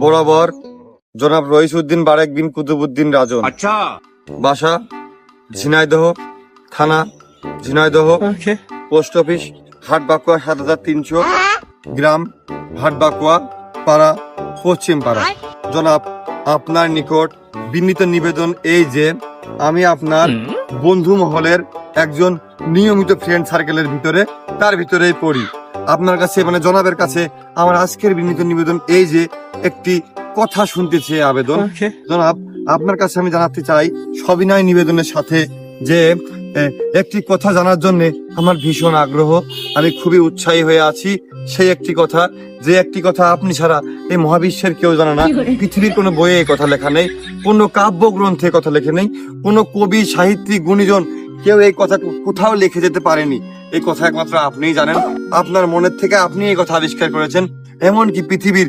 বরাবর জনাব রইসউদ্দিন বারেক বিন কুতুবউদ্দিন রাজন। अच्छा বাসা ঝিনাইদহ, থানা ঝিনাইদহ, পোস্ট অফিস হাটবাকুয়া ৭৩০০, গ্রাম হাটবাকুয়া, পাড়া পশ্চিম পাড়া। জনাব, আপনার নিকট বিনীত নিবেদন এই যে আমি আপনার বন্ধু মহলের একজন নিয়মিত ফ্রেন্ড সার্কেলের ভিতরে তার ভিতরেই পড়ি। আপনার কাছে মানে জনাবের কাছে আমার আজকের বিনীত নিবেদন এই যে একটি কথা শুনতে চেয়ে আবেদন। জনাব, আপনার কাছে আমি জানাতে চাই সবিনয় নিবেদনের সাথে যে একটি কথা জানার জন্য আমার ভীষণ আগ্রহ, আমি খুবই উৎসাহী হয়ে আছি। সেই একটি কথা, যে একটি কথা আপনি ছাড়া এই মহাবিশ্বের কেউ জানে না। পৃথিবীর কোনো বইয়ে এই কথা লেখা নেই, কোনো কাব্যগ্রন্থে কথা লেখে নেই, কোনো কবি সাহিত্যিক গুণীজন কেউ এই কথা কোথাও লিখে যেতে পারেনি। এই কথা একমাত্র আপনিই জানেন। আপনার মনের থেকে আপনি এই কথা আবিষ্কার করেছেন। এমনকি পৃথিবীর